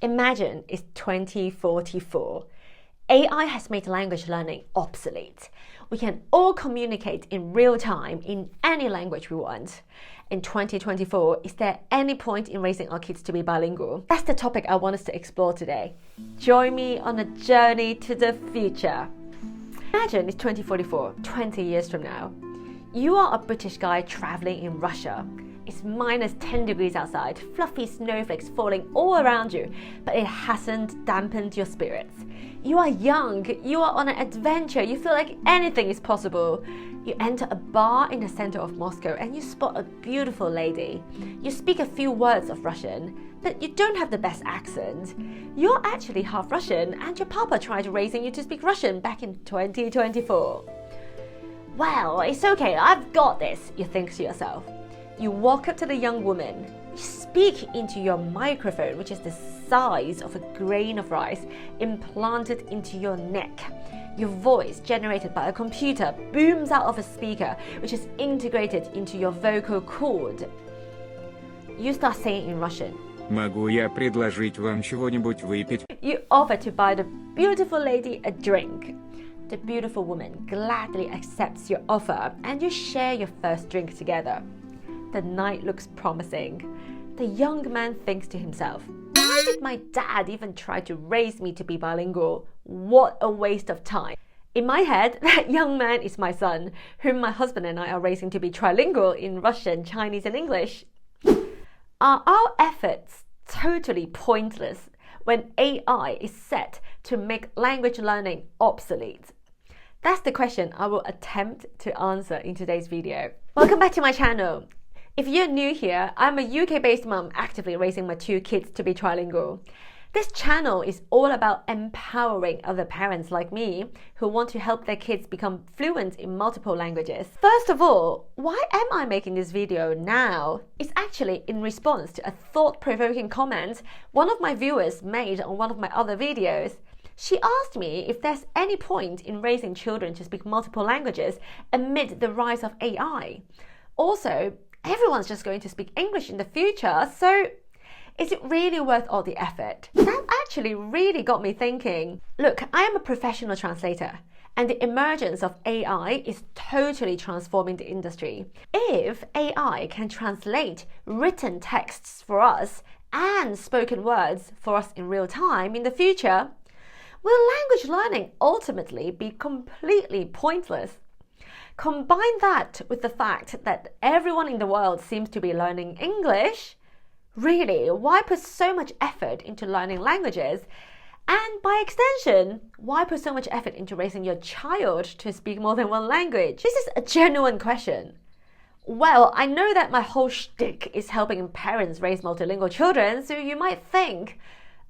Imagine it's 2044. AI has made language learning obsolete. We can all communicate in real time in any language we want. In 2024, is there any point in raising our kids to be bilingual? That's the topic I want us to explore today. Join me on a journey to the future. Imagine it's 2044, 20 years from now. You are a British guy traveling in Russia. It's minus 10 degrees outside, fluffy snowflakes falling all around you, but it hasn't dampened your spirits. You are young, you are on an adventure, you feel like anything is possible. You enter a bar in the center of Moscow and you spot a beautiful lady. You speak a few words of Russian, but you don't have the best accent. You're actually half Russian and your papa tried raising you to speak Russian back in 2024. Well, it's okay, I've got this, you think to yourself. You walk up to the young woman, you speak into your microphone, which is the size of a grain of rice, implanted into your neck. Your voice, generated by a computer, booms out of a speaker, which is integrated into your vocal cord. You start saying in Russian. Могу я предложить вам чего-нибудь выпить? You offer to buy the beautiful lady a drink. The beautiful woman gladly accepts your offer and you share your first drink together. The night looks promising. The young man thinks to himself, why did my dad even try to raise me to be bilingual? What a waste of time. In my head, that young man is my son, whom my husband and I are raising to be trilingual in Russian, Chinese and English. Are our efforts totally pointless when AI is set to make language learning obsolete? That's the question I will attempt to answer in today's video. Welcome back to my channel. If you're new here, I'm a UK-based mum actively raising my 2 kids to be trilingual. This channel is all about empowering other parents like me who want to help their kids become fluent in multiple languages. First of all, why am I making this video now? It's actually in response to a thought-provoking comment one of my viewers made on one of my other videos. She asked me if there's any point in raising children to speak multiple languages amid the rise of AI. Also, everyone's just going to speak English in the future, so is it really worth all the effort? That actually really got me thinking. Look, I am a professional translator, and the emergence of AI is totally transforming the industry. If AI can translate written texts for us and spoken words for us in real time in the future, will language learning ultimately be completely pointless? Combine that with the fact that everyone in the world seems to be learning English. Really, why put so much effort into learning languages? And by extension, why put so much effort into raising your child to speak more than one language? This is a genuine question. Well, I know that my whole shtick is helping parents raise multilingual children, so you might think,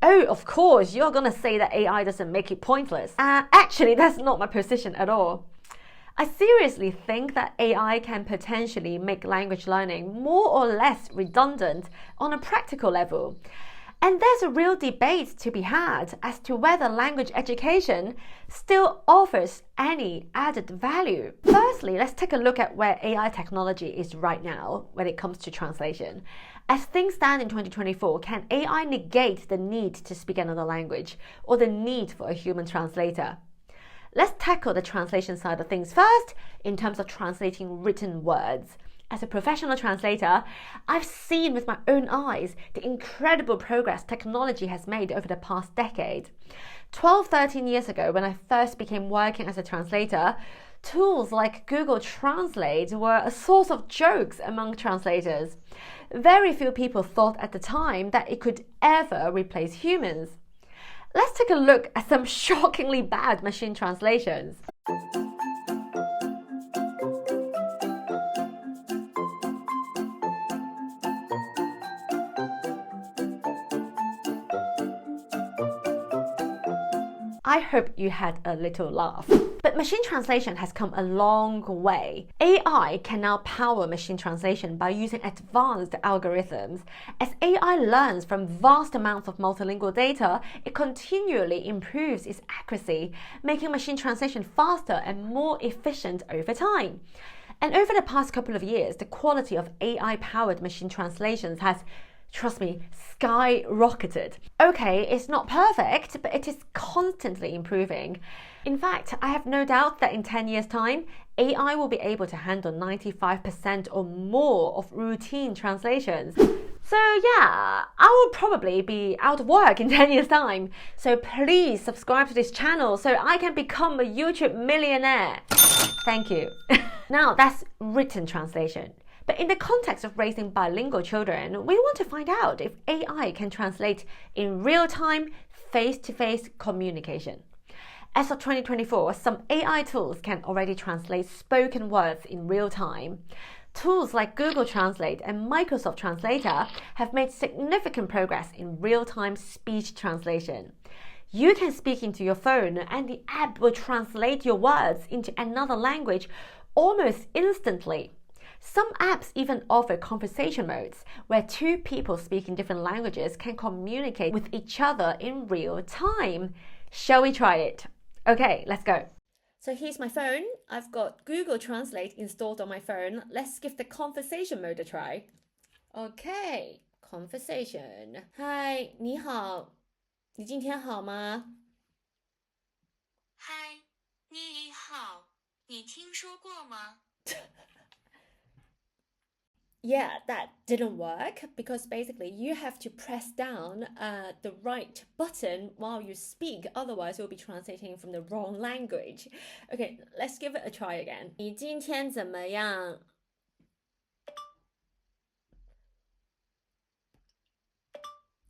oh, of course, you're gonna say that AI doesn't make it pointless. Actually, that's not my position at all. I seriously think that AI can potentially make language learning more or less redundant on a practical level. And there's a real debate to be had as to whether language education still offers any added value. Firstly, let's take a look at where AI technology is right now when it comes to translation. As things stand in 2024, can AI negate the need to speak another language or the need for a human translator? Let's tackle the translation side of things first in terms of translating written words. As a professional translator, I've seen with my own eyes the incredible progress technology has made over the past decade. 13 years ago, when I first began working as a translator, tools like Google Translate were a source of jokes among translators. Very few people thought at the time that it could ever replace humans. Let's take a look at some shockingly bad machine translations. I hope you had a little laugh. But machine translation has come a long way. AI can now power machine translation by using advanced algorithms. As AI learns from vast amounts of multilingual data, it continually improves its accuracy, making machine translation faster and more efficient over time. And over the past couple of years, the quality of AI-powered machine translations has trust me, skyrocketed. Okay, it's not perfect, but it is constantly improving. In fact, I have no doubt that in 10 years' time, AI will be able to handle 95% or more of routine translations. So yeah, I will probably be out of work in 10 years' time. So please subscribe to this channel so I can become a YouTube millionaire. Thank you. Now that's written translation. But in the context of raising bilingual children, we want to find out if AI can translate in real-time, face-to-face communication. As of 2024, some AI tools can already translate spoken words in real time. Tools like Google Translate and Microsoft Translator have made significant progress in real-time speech translation. You can speak into your phone and the app will translate your words into another language almost instantly. Some apps even offer conversation modes where two people speaking different languages can communicate with each other in real time. Shall we try it? Okay, let's go. So here's my phone. I've got Google Translate installed on my phone. Let's give the conversation mode a try. Okay, conversation. Hi, 你好，你今天好吗？嗨，你好，你听说过吗？ Yeah, that didn't work because basically you have to press down the right button while you speak, otherwise you'll be translating from the wrong language. Okay, let's give it a try again. 你今天怎么样？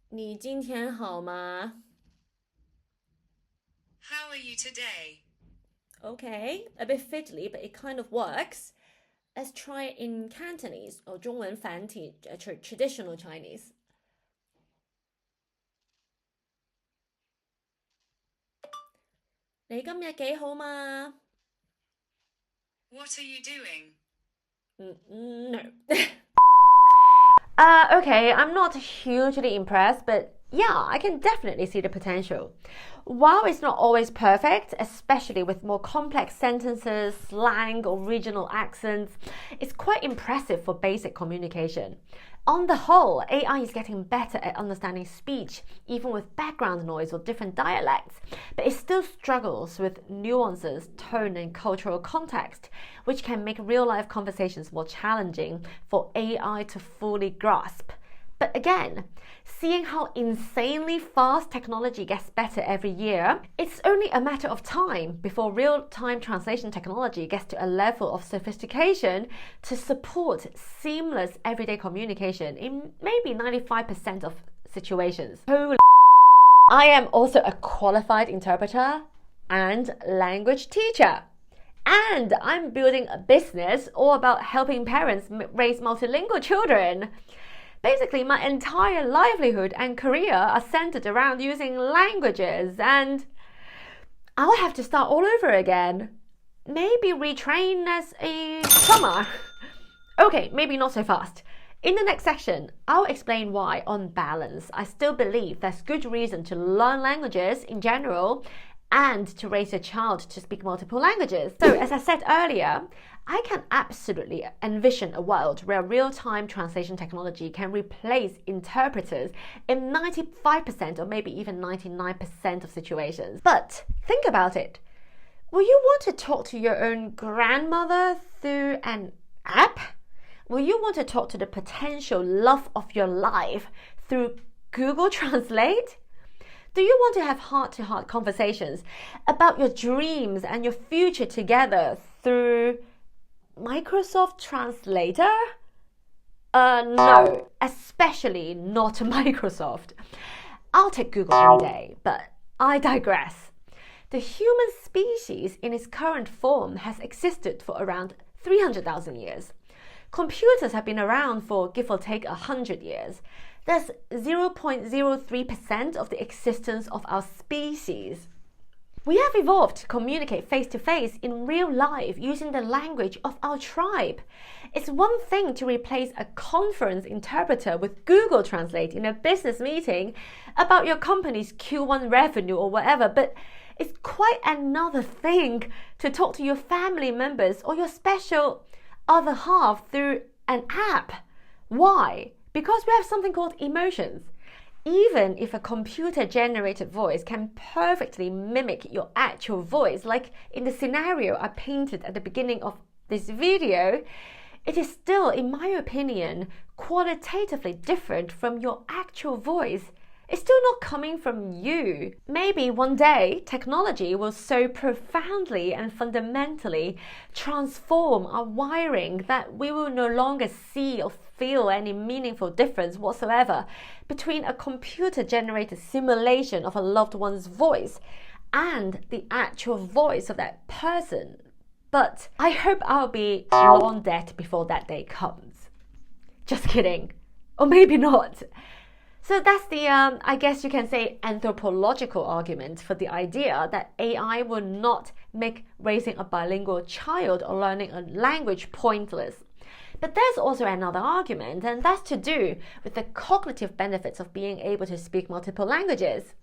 你今天好吗？ How are you today? Okay, a bit fiddly, but it kind of works. Let's try it in Cantonese or 中文繁体 traditional Chinese. 你今日幾好嘛？ What are you doing? No. Okay, I'm not hugely impressed, but yeah, I can definitely see the potential. While it's not always perfect, especially with more complex sentences, slang, or regional accents, it's quite impressive for basic communication. On the whole, AI is getting better at understanding speech, even with background noise or different dialects, but it still struggles with nuances, tone, and cultural context, which can make real-life conversations more challenging for AI to fully grasp. But again, seeing how insanely fast technology gets better every year, it's only a matter of time before real-time translation technology gets to a level of sophistication to support seamless everyday communication in maybe 95% of situations. Holy I am also a qualified interpreter and language teacher. And I'm building a business all about helping parents raise multilingual children. Basically, my entire livelihood and career are centered around using languages, and I'll have to start all over again. Maybe retrain as a plumber. Okay, maybe not so fast. In the next section, I'll explain why, on balance, I still believe there's good reason to learn languages in general and to raise a child to speak multiple languages. So, as I said earlier, I can absolutely envision a world where real-time translation technology can replace interpreters in 95% or maybe even 99% of situations. But think about it. Will you want to talk to your own grandmother through an app? Will you want to talk to the potential love of your life through Google Translate? Do you want to have heart-to-heart conversations about your dreams and your future together through Microsoft Translator? No, especially not Microsoft. I'll take Google any day, but I digress. The human species in its current form has existed for around 300,000 years. Computers have been around for give or take 100 years. That's 0.03% of the existence of our species. We have evolved to communicate face-to-face in real life using the language of our tribe. It's one thing to replace a conference interpreter with Google Translate in a business meeting about your company's Q1 revenue or whatever, but it's quite another thing to talk to your family members or your special other half through an app. Why? because we have something called emotions. Even if a computer-generated voice can perfectly mimic your actual voice, like in the scenario I painted at the beginning of this video, it is still, in my opinion, qualitatively different from your actual voice. It's still not coming from you. Maybe one day technology will so profoundly and fundamentally transform our wiring that we will no longer see or feel any meaningful difference whatsoever between a computer-generated simulation of a loved one's voice and the actual voice of that person. But I hope I'll be long dead before that day comes. Just kidding. Or maybe not. So that's the, I guess you can say, anthropological argument for the idea that AI will not make raising a bilingual child or learning a language pointless. But there's also another argument, and that's to do with the cognitive benefits of being able to speak multiple languages.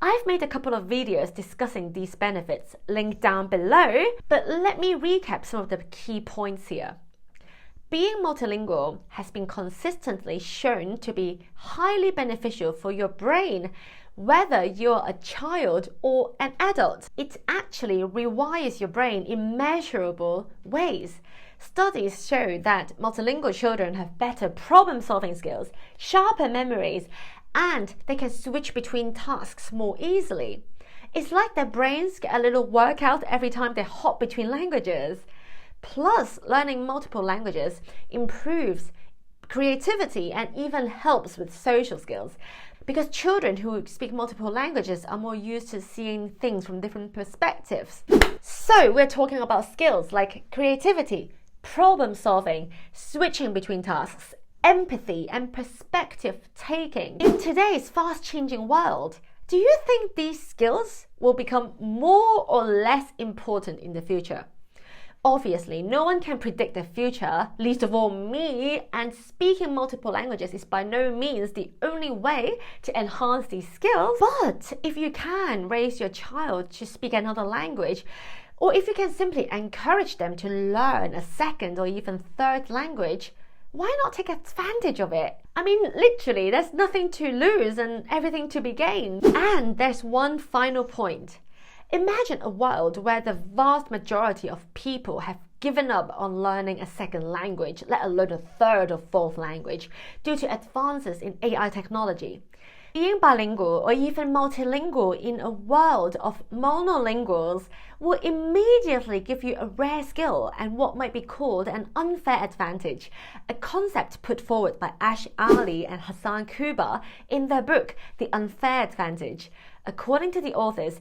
I've made a couple of videos discussing these benefits, linked down below, but let me recap some of the key points here. Being multilingual has been consistently shown to be highly beneficial for your brain, whether you're a child or an adult. It actually rewires your brain in measurable ways. Studies show that multilingual children have better problem-solving skills, sharper memories, and they can switch between tasks more easily. It's like their brains get a little workout every time they hop between languages. Plus, learning multiple languages improves creativity and even helps with social skills, because children who speak multiple languages are more used to seeing things from different perspectives. So we're talking about skills like creativity, problem solving, switching between tasks, empathy, and perspective taking. In today's fast-changing world, do you think these skills will become more or less important in the future? Obviously, no one can predict the future, least of all me, and speaking multiple languages is by no means the only way to enhance these skills. But if you can raise your child to speak another language, or if you can simply encourage them to learn a second or even third language, why not take advantage of it? I mean, literally, there's nothing to lose and everything to be gained. And there's one final point. Imagine a world where the vast majority of people have given up on learning a second language, let alone a third or fourth language, due to advances in AI technology. Being bilingual or even multilingual in a world of monolinguals will immediately give you a rare skill and what might be called an unfair advantage, a concept put forward by Ash Ali and Hassan Kuba in their book, The Unfair Advantage. According to the authors,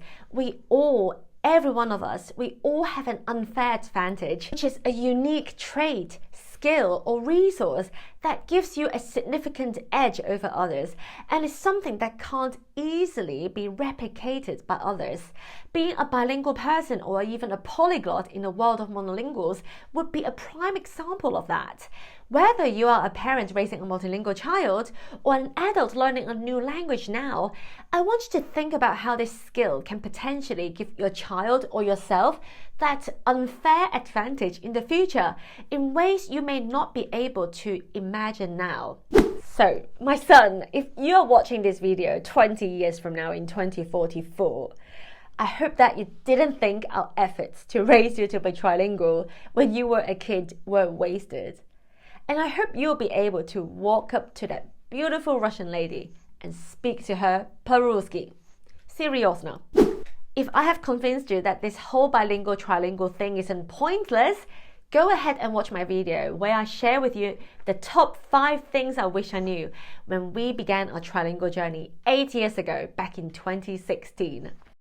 every one of us, we all have an unfair advantage, which is a unique trait, skill, or resource that gives you a significant edge over others, and is something that can't easily be replicated by others. Being a bilingual person or even a polyglot in a world of monolinguals would be a prime example of that. Whether you are a parent raising a multilingual child or an adult learning a new language now, I want you to think about how this skill can potentially give your child or yourself that unfair advantage in the future in ways you may not be able to imagine now. So, my son, if you're watching this video 20 years from now in 2044, I hope that you didn't think our efforts to raise you to be trilingual when you were a kid were wasted. And I hope you'll be able to walk up to that beautiful Russian lady and speak to her по-русски. Seriousno. If I have convinced you that this whole bilingual, trilingual thing isn't pointless, go ahead and watch my video where I share with you the top 5 things I wish I knew when we began our trilingual journey 8 years ago, back in 2016.